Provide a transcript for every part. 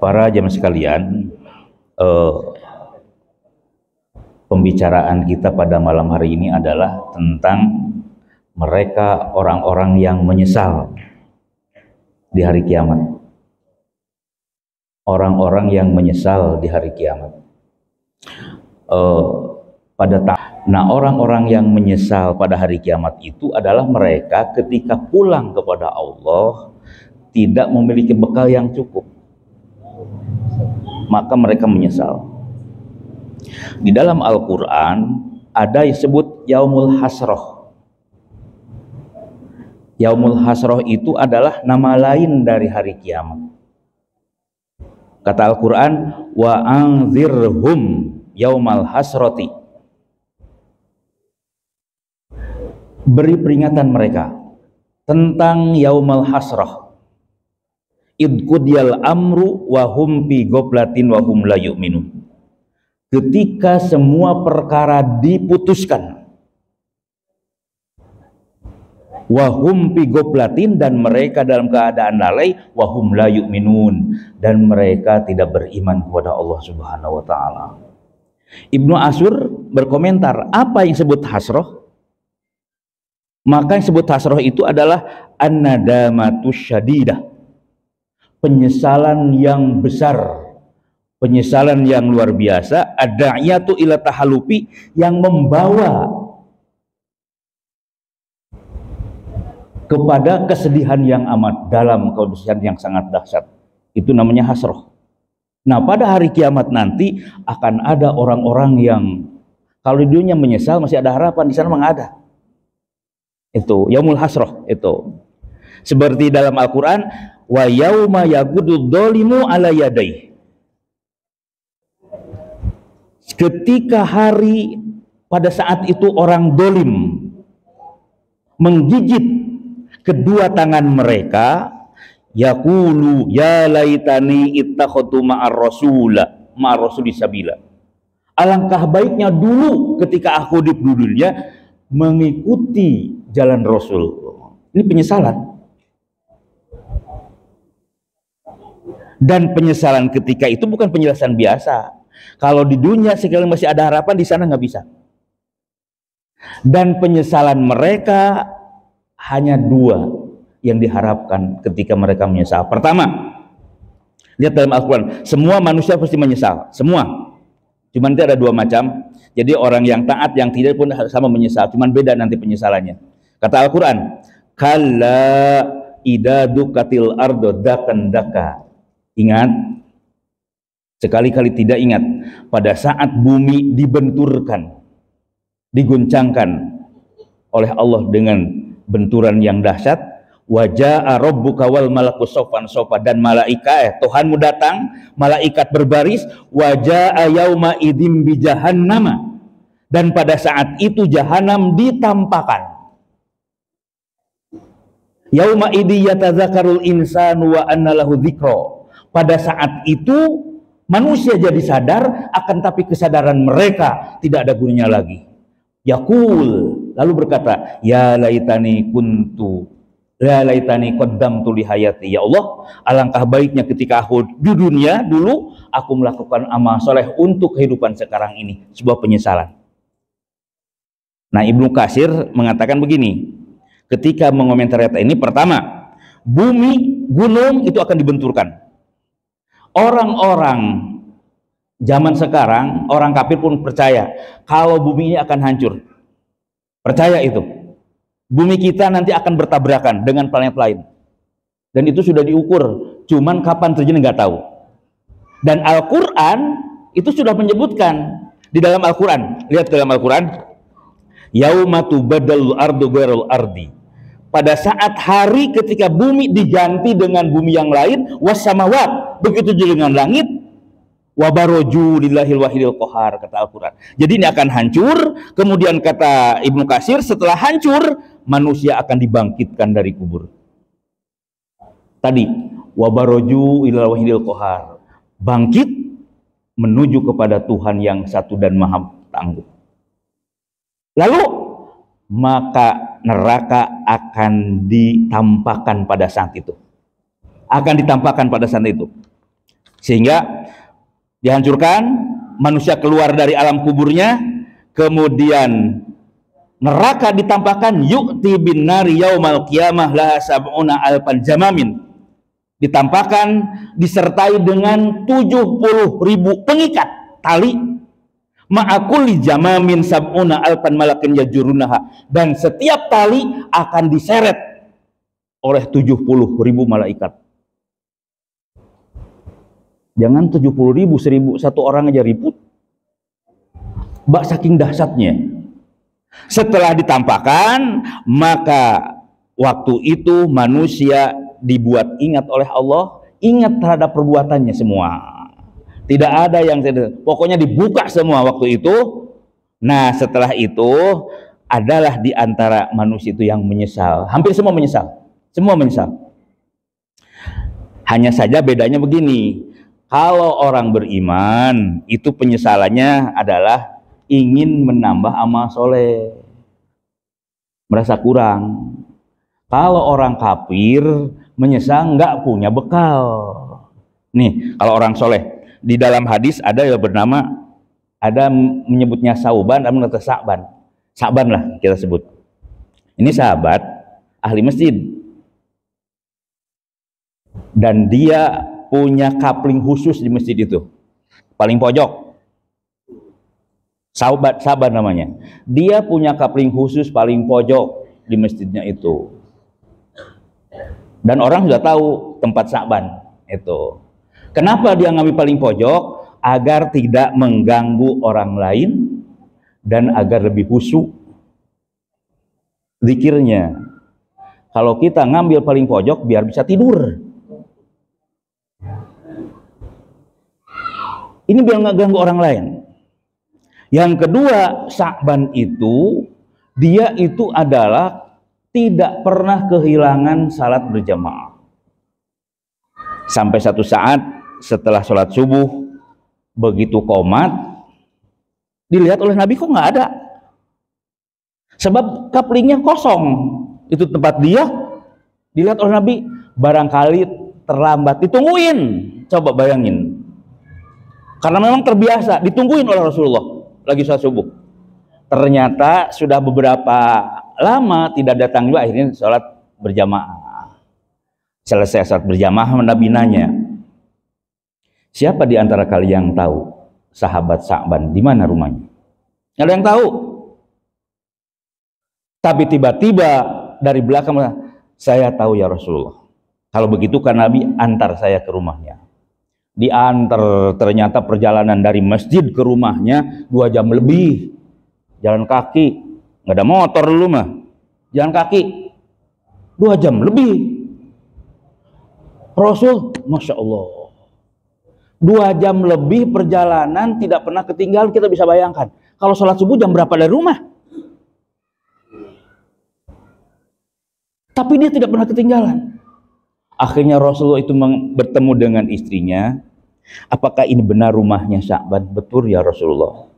Para jemaah sekalian, pembicaraan kita pada malam hari ini adalah tentang mereka orang-orang yang menyesal di hari kiamat. Orang-orang yang menyesal di hari kiamat. Nah, orang-orang yang menyesal pada hari kiamat itu adalah mereka ketika pulang kepada Allah tidak memiliki bekal yang cukup, maka mereka menyesal. Di dalam Al-Quran ada yang disebut Yaumul Hasroh. Yaumul Hasroh itu adalah nama lain dari hari kiamat. Kata Al-Quran, wa anzirhum yaumal hasroti. Beri peringatan mereka tentang Yaumul Hasroh. Id qudiyal amru wa hum fi ghaflatin wa hum la yu'minun. Ketika semua perkara diputuskan, wahum fi ghaflatin, dan mereka dalam keadaan lalai, wahum la yu'minun, dan mereka tidak beriman kepada Allah Subhanahu wa taala. Ibnu Ashur berkomentar, apa yang disebut hasroh? Maka yang disebut hasroh itu adalah an-nadamatus syadidah, penyesalan yang besar, penyesalan yang luar biasa, ad-da'iyatu ila tahalupi, yang membawa kepada kesedihan yang amat dalam, kesedihan yang sangat dahsyat. Itu namanya hasroh. Nah, pada hari kiamat nanti akan ada orang-orang yang kalau di dunia menyesal masih ada harapan, di sana memang ada. Itu yaumul hasroh itu. Seperti dalam Al-Qur'an, wa yauma yaqudu dzalimu ala yadayhi. Ketika hari pada saat itu orang dolim menggigit kedua tangan mereka, yaqulu ya laitani ittakhadtu ma'ar rasuli sabila. Alangkah baiknya dulu ketika aku di dunia mengikuti jalan Rasul. Ini penyesalan. Dan penyesalan ketika itu bukan penjelasan biasa. Kalau di dunia sekali masih ada harapan, di sana nggak bisa. Dan penyesalan mereka hanya dua yang diharapkan ketika mereka menyesal. Pertama, lihat dalam Al-Quran, semua manusia pasti menyesal, semua. Cuman itu ada dua macam. Jadi orang yang taat, yang tidak pun sama menyesal, cuman beda nanti penyesalannya. Kata Al-Quran, kalla idza dukatil ardo dakan daka. Ingat, sekali-kali tidak ingat pada saat bumi dibenturkan, diguncangkan oleh Allah dengan benturan yang dahsyat, wajaa rabbuka wal malaku sofan sofa, dan malaikat Tuhanmu datang, malaikat berbaris, wajaa yauma idzim bi jahannama, dan pada saat itu jahanam ditampakkan. Yauma idzi yatadzakarul insanu wa anna lahu dzikra. Pada saat itu manusia jadi sadar, akan tapi kesadaran mereka tidak ada gunanya lagi. Yaqul, lalu berkata, ya laitani qaddamtu li hayati. Ya Allah, alangkah baiknya ketika aku di dunia dulu aku melakukan amal soleh untuk kehidupan sekarang ini. Sebuah penyesalan. Nah, Ibnu Katsir mengatakan begini, ketika mengomentari ayat ini, pertama, bumi, gunung itu akan dibenturkan. Orang-orang zaman sekarang, orang kafir pun percaya kalau bumi ini akan hancur. Percaya itu. Bumi kita nanti akan bertabrakan dengan planet lain. Dan itu sudah diukur. Cuman kapan terjadi nggak tahu. Dan Al-Quran itu sudah menyebutkan di dalam Al-Quran. Lihat dalam Al-Quran. Yauma tubaddalul ardu ghairul ardi. Pada saat hari ketika bumi diganti dengan bumi yang lain, wassamawat, begitu juga dengan langit, wabaroju lillahil wahidil qahar, kata Al-Quran. Jadi ini akan hancur. Kemudian kata Ibnu Katsir, setelah hancur manusia akan dibangkitkan dari kubur. Tadi wabaroju lillahil wahidil qahar, bangkit menuju kepada Tuhan yang satu dan maha tangguh. Lalu maka neraka akan ditampakkan pada saat itu. Akan ditampakkan pada saat itu. Sehingga dihancurkan, manusia keluar dari alam kuburnya, kemudian neraka ditampakkan, yu'ti bin nari yaumal qiyamah laha sab'una alfan jamamin, ditampakkan disertai dengan 70.000 pengikat tali, ma'akulli jamamin sab'una alfan malakin yajurunaha, dan setiap tali akan diseret oleh 70.000 malaikat. Jangan 70.000, 1.000 satu orang aja ribut. Bak saking dahsyatnya. Setelah ditampakkan, maka waktu itu manusia dibuat ingat oleh Allah, ingat terhadap perbuatannya semua. Tidak ada yang pokoknya dibuka semua waktu itu. Nah, setelah itu adalah di antara manusia itu yang menyesal. Hampir semua menyesal. Semua menyesal. Hanya saja bedanya begini. Kalau orang beriman, itu penyesalannya adalah ingin menambah amal soleh, merasa kurang. Kalau orang kafir menyesal nggak punya bekal. Nih, kalau orang soleh, di dalam hadis ada yang bernama, ada menyebutnya Sauban, ada menyebutnya Sa'ban. Sa'ban lah kita sebut. Ini sahabat ahli masjid, dan dia punya kapling khusus di masjid itu, paling pojok. Sahabat namanya. Dia punya kapling khusus paling pojok di masjidnya itu. Dan orang sudah tahu tempat Sa'ban itu. Kenapa dia ngambil paling pojok? Agar tidak mengganggu orang lain dan agar lebih khusyuk zikirnya. Kalau kita ngambil paling pojok biar bisa tidur. Ini biar nggak ganggu orang lain. Yang kedua, Sa'ban itu, dia itu adalah tidak pernah kehilangan salat berjamaah. Sampai satu saat setelah sholat subuh, begitu qomat, dilihat oleh Nabi kok nggak ada. Sebab kaplingnya kosong. Itu tempat dia, dilihat oleh Nabi, barangkali terlambat, ditungguin. Coba bayangin. Karena memang terbiasa, ditungguin oleh Rasulullah lagi sholat subuh. Ternyata sudah beberapa lama tidak datang juga, akhirnya sholat berjamaah. Selesai sholat berjamaah, Nabi nanya, siapa di antara kalian yang tahu sahabat Sa'ban di mana rumahnya? Nggak ada yang tahu. Tapi tiba-tiba dari belakang, saya tahu ya Rasulullah. Kalau begitu kan Nabi antar saya ke rumahnya. Diantar, ternyata perjalanan dari masjid ke rumahnya 2 jam lebih, jalan kaki, nggak ada motor dulu mah, jalan kaki 2 jam lebih. Rasul, Masya Allah, 2 jam lebih perjalanan tidak pernah ketinggalan. Kita bisa bayangkan kalau sholat subuh jam berapa dari rumah, tapi dia tidak pernah ketinggalan. Akhirnya Rasulullah itu bertemu dengan istrinya. Apakah ini benar rumahnya Sa'ban? Betul ya Rasulullah.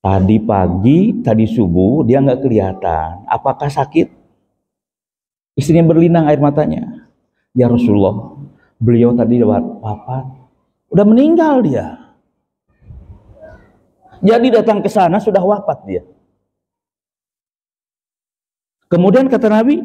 Tadi pagi, tadi subuh dia nggak kelihatan. Apakah sakit? Istrinya berlinang air matanya. Ya Rasulullah, beliau tadi wafat. Udah meninggal dia. Jadi datang ke sana sudah wafat dia. Kemudian kata Nabi,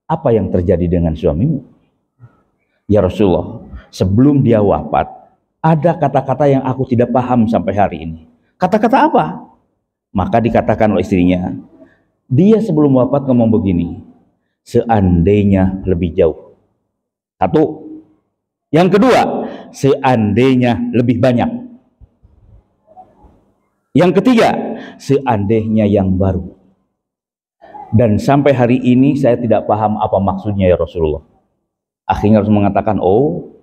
apa yang terjadi dengan suamimu? Ya Rasulullah, sebelum dia wafat, ada kata-kata yang aku tidak paham sampai hari ini. Kata-kata apa? Maka dikatakan oleh istrinya, dia sebelum wafat ngomong begini, seandainya lebih jauh. Satu. Yang kedua, seandainya lebih banyak. Yang ketiga, seandainya yang baru. Dan sampai hari ini saya tidak paham apa maksudnya ya Rasulullah. Akhirnya harus mengatakan, oh,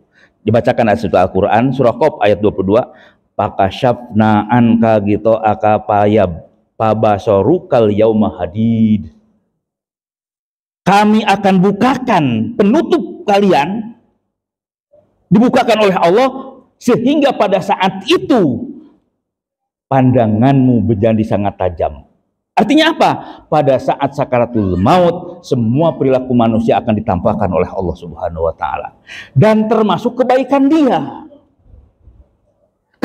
dibacakan ayat surah Al-Quran, surah Qaf ayat 22, pakashafna anka gito akapayab pabasorukal yauma hadid. Kami akan bukakan penutup kalian, dibukakan oleh Allah, sehingga pada saat itu pandanganmu menjadi sangat tajam. Artinya apa? Pada saat sakaratul maut, semua perilaku manusia akan ditampakkan oleh Allah Subhanahu wa taala. Dan termasuk kebaikan dia.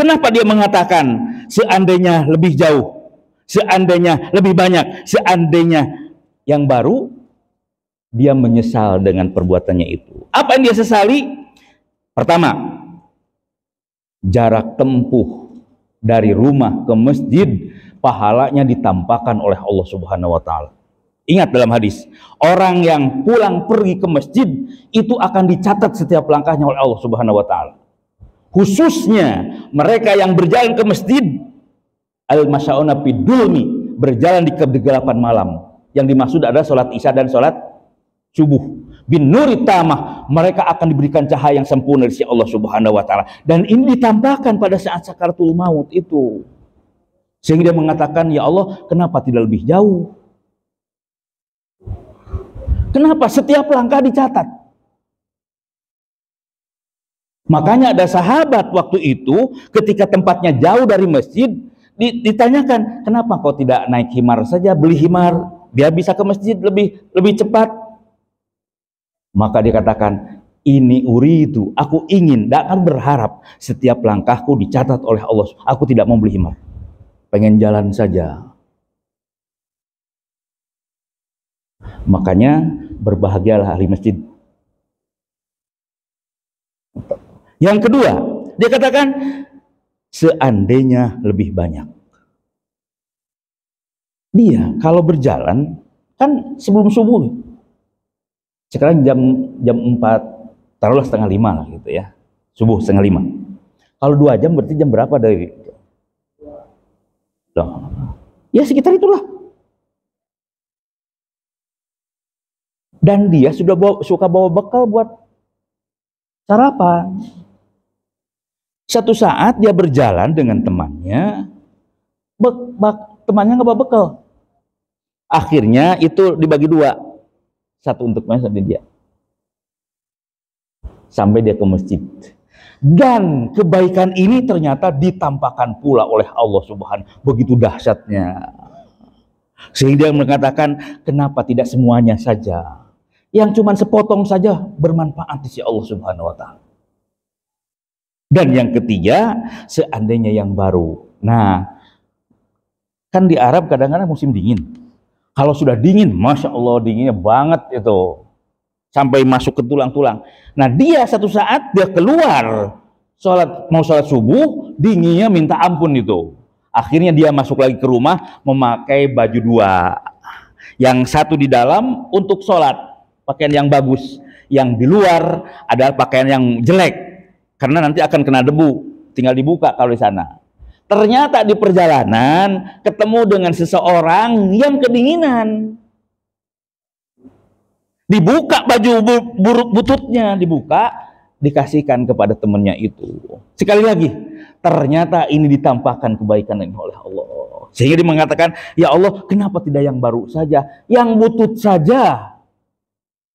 Kenapa dia mengatakan seandainya lebih jauh, seandainya lebih banyak, seandainya yang baru? Dia menyesal dengan perbuatannya itu. Apa yang dia sesali? Pertama, jarak tempuh dari rumah ke masjid pahalanya ditampakkan oleh Allah Subhanahu wa taala. Ingat dalam hadis, orang yang pulang pergi ke masjid itu akan dicatat setiap langkahnya oleh Allah Subhanahu wa taala. Khususnya mereka yang berjalan ke masjid al-masyauna fidulmi, berjalan di kegelapan malam. Yang dimaksud adalah sholat isya dan sholat subuh. Bin nuri tamah, mereka akan diberikan cahaya yang sempurna dari sisi Allah Subhanahu wa taala. Dan ini ditampakkan pada saat sakaratul maut itu. Sehingga dia mengatakan, ya Allah, kenapa tidak lebih jauh? Kenapa setiap langkah dicatat? Makanya ada sahabat waktu itu ketika tempatnya jauh dari masjid ditanyakan, kenapa kau tidak naik himar saja, beli himar biar bisa ke masjid lebih cepat? Maka dia katakan, ini uridu, aku ingin, tidak akan berharap setiap langkahku dicatat oleh Allah. Aku tidak mau beli himar, pengen jalan saja. Makanya berbahagialah ahli masjid. Yang kedua, dia katakan seandainya lebih banyak. Dia kalau berjalan kan sebelum subuh. Sekarang jam 4, taruhlah 4:30 lah gitu ya. Subuh 4:30. Kalau 2 jam berarti jam berapa dari itu? Ya sekitar itulah. Dan dia sudah suka bawa bekal buat sarapan. Satu saat dia berjalan dengan temannya, temannya nggak bawa bekal. Akhirnya itu dibagi 2, satu untuk temannya, satu dia. Sampai dia ke masjid. Dan kebaikan ini ternyata ditampakkan pula oleh Allah Subhanahu. Begitu dahsyatnya. Sehingga dia mengatakan, kenapa tidak semuanya saja? Yang cuma sepotong saja bermanfaat di sisi Allah Subhanahu wa taala. Dan yang ketiga, seandainya yang baru. Nah, kan di Arab kadang-kadang musim dingin. Kalau sudah dingin, Masya Allah dinginnya banget itu. Sampai masuk ke tulang-tulang. Nah dia satu saat dia keluar, mau sholat subuh, dinginnya minta ampun itu. Akhirnya dia masuk lagi ke rumah, memakai baju 2. Yang satu di dalam untuk sholat, pakaian yang bagus. Yang di luar adalah pakaian yang jelek. Karena nanti akan kena debu, tinggal dibuka kalau di sana. Ternyata di perjalanan ketemu dengan seseorang yang kedinginan. Dibuka baju bututnya, dibuka, dikasihkan kepada temannya itu. Sekali lagi, ternyata ini ditampakkan kebaikan oleh Allah. Sehingga dia mengatakan, ya Allah, kenapa tidak yang baru saja, yang butut saja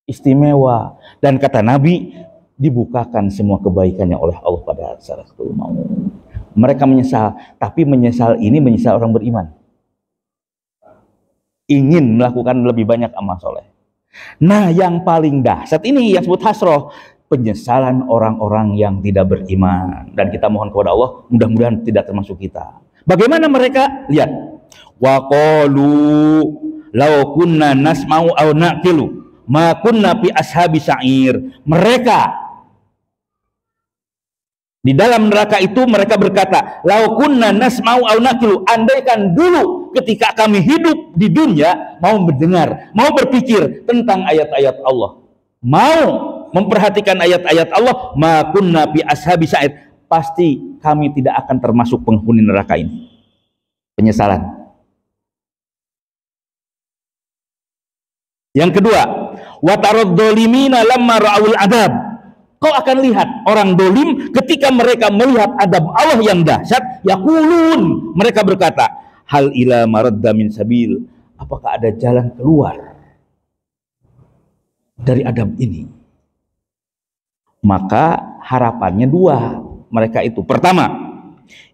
istimewa. Dan kata Nabi, dibukakan semua kebaikannya oleh Allah pada saat itu mau. Mereka menyesal, tapi menyesal ini menyesal orang beriman. Ingin melakukan lebih banyak amal soleh. Nah, yang paling dahsyat ini yang disebut hasroh, penyesalan orang-orang yang tidak beriman. Dan kita mohon kepada Allah, mudah-mudahan tidak termasuk kita. Bagaimana mereka? Lihat. Wa qalu law kunna nasma'u aw naqilu ma kunna fi ashabi sa'ir. Mereka di dalam neraka itu mereka berkata, "Lau kunna nasma'u aw naqilu." Andaikan dulu ketika kami hidup di dunia mau mendengar, mau berpikir tentang ayat-ayat Allah, mau memperhatikan ayat-ayat Allah, ma kunna fi ashabi sa'ir, pasti kami tidak akan termasuk penghuni neraka ini. Penyesalan. Yang kedua, wa tarad dzalimina lamma ra'ul adab. Kau akan lihat orang dolim ketika mereka melihat adab Allah yang dahsyat, yaqulun, mereka berkata, hal ila maradda min sabil, apakah ada jalan keluar dari adab ini? Maka harapannya 2 mereka itu. Pertama,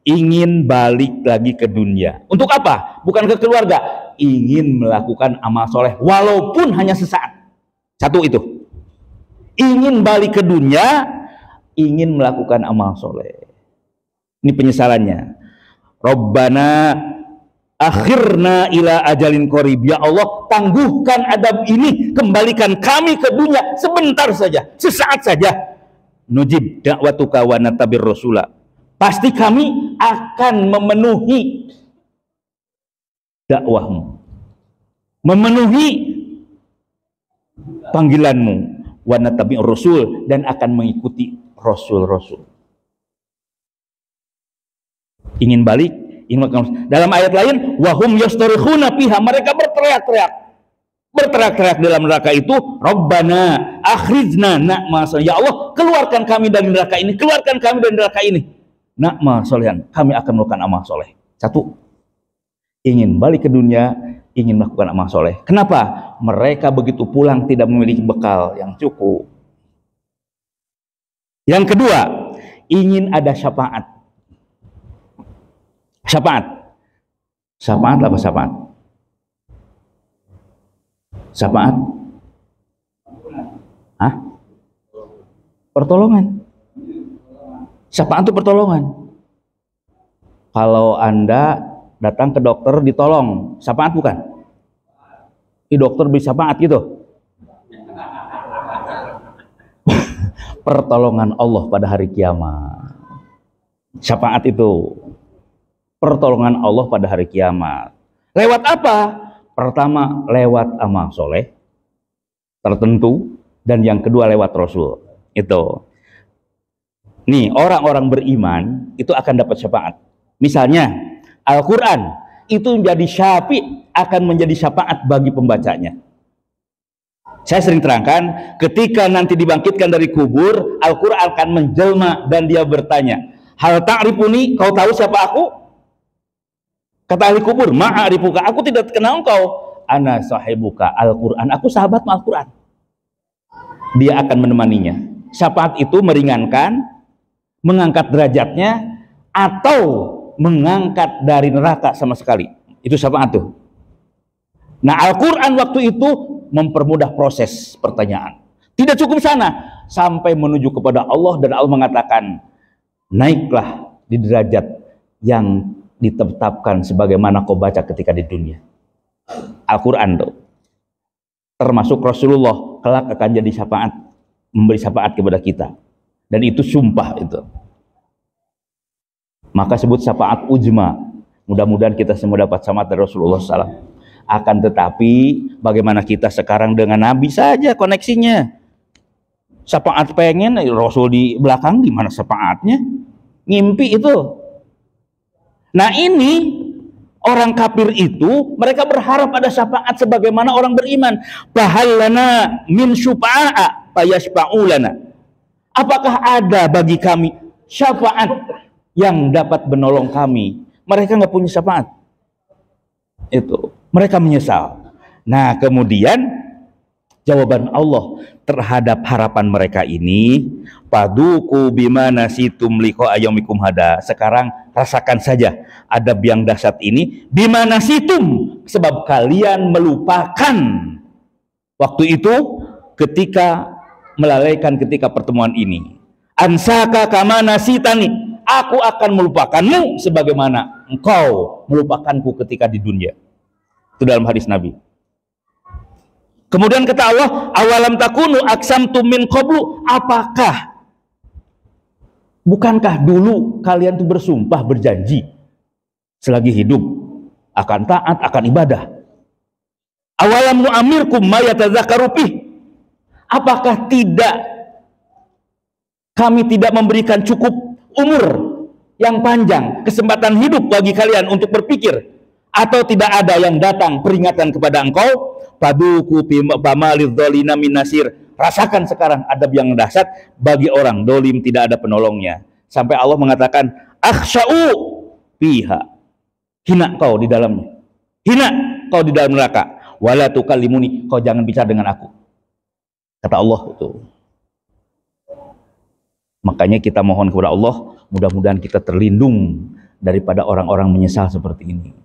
ingin balik lagi ke dunia. Untuk apa? Bukan ke keluarga, ingin melakukan amal soleh walaupun hanya sesaat. Satu itu. Ingin balik ke dunia, ingin melakukan amal soleh. Ini penyesalannya. Rabbana akhirna ila ajalin qarib. Ya Allah, tangguhkan adab ini, kembalikan kami ke dunia sebentar saja, sesaat saja. Nujib da'watuka wa natabir rasula. Pasti kami akan memenuhi dakwahmu, memenuhi panggilanmu, wa natabir rasul, dan akan mengikuti rasul-rasul. Ingin balik, dalam ayat lain, wahum yastarikhuna fiha, mereka berteriak-teriak dalam neraka itu, Rabbana akhrijna na'ma solihan. Ya Allah, keluarkan kami dari neraka ini, keluarkan kami dari neraka ini. Na'ma solihan, kami akan melakukan amal soleh. Satu, ingin balik ke dunia, ingin melakukan amal soleh. Kenapa? Mereka begitu pulang tidak memiliki bekal yang cukup. Yang kedua, ingin ada syafaat. Syafaat apa syafaat? Syafaat? Hah? Pertolongan. Syafaat itu pertolongan. Kalau Anda datang ke dokter ditolong, syafaat bukan? Di dokter bisa syafaat gitu. Pertolongan Allah pada hari kiamat. Syafaat itu pertolongan Allah pada hari kiamat. Lewat apa? Pertama, lewat amal soleh tertentu, dan yang kedua lewat Rasul. Itu. Nih, orang-orang beriman itu akan dapat syafaat. Misalnya, Al-Quran itu menjadi akan menjadi syafaat bagi pembacanya. Saya sering terangkan, ketika nanti dibangkitkan dari kubur, Al-Quran akan menjelma dan dia bertanya, hal ta'rifuni, kau tahu siapa aku? Kata ahli kubur, ma'arifuka, aku tidak kenal engkau. Ana sahibuka, Al-Quran, aku sahabatmu Al-Quran. Dia akan menemaninya. Syafaat itu meringankan, mengangkat derajatnya, atau mengangkat dari neraka sama sekali. Itu syafaat tuh. Nah, Al-Quran waktu itu mempermudah proses pertanyaan. Tidak cukup sana, sampai menuju kepada Allah, dan Allah mengatakan, naiklah di derajat yang ditetapkan sebagaimana kau baca ketika di dunia. Al-Quran tuh. Termasuk Rasulullah kelak akan jadi syafaat, memberi syafaat kepada kita. Dan itu sumpah itu. Maka sebut syafaat ujma. Mudah-mudahan kita semua dapat syafaat dari Rasulullah SAW. Akan tetapi bagaimana kita sekarang dengan Nabi saja koneksinya. Syafaat pengen, Rasul di belakang, gimana syafaatnya? Ngimpi itu. Nah, ini orang kafir itu mereka berharap ada syafaat sebagaimana orang beriman. Bahallana min syufa'a fayashfa'ulana. Apakah ada bagi kami syafaat yang dapat menolong kami? Mereka nggak punya syafaat. Itu mereka menyesal. Nah, kemudian jawaban Allah terhadap harapan mereka ini, paduku bima nasitum liqa ayyamikum hada. Sekarang rasakan saja adab yang dahsyat ini, bima nasitum, sebab kalian melupakan waktu itu ketika melalaikan ketika pertemuan ini. Ansaka kama nasitani, aku akan melupakanmu sebagaimana engkau melupakanku ketika di dunia. Itu dalam hadis Nabi. Kemudian kata Allah, awalam takunu aksamtum min qablu, bukankah dulu kalian itu bersumpah, berjanji selagi hidup akan taat, akan ibadah. Awalam nu'amirkum ma yatadzakkaru fih, apakah kami tidak memberikan cukup umur yang panjang, kesempatan hidup bagi kalian untuk berpikir, atau tidak ada yang datang peringatan kepada engkau? Paduku pamalidh dhalina min nasir. Rasakan sekarang adab yang dahsyat bagi orang dolim, tidak ada penolongnya. Sampai Allah mengatakan, akhsya'u fiha, hina kau di dalamnya, hina kau di dalam neraka, wala tukallimuni, kau jangan bicara dengan aku, kata Allah itu. Makanya kita mohon kepada Allah, mudah-mudahan kita terlindung daripada orang-orang menyesal seperti ini.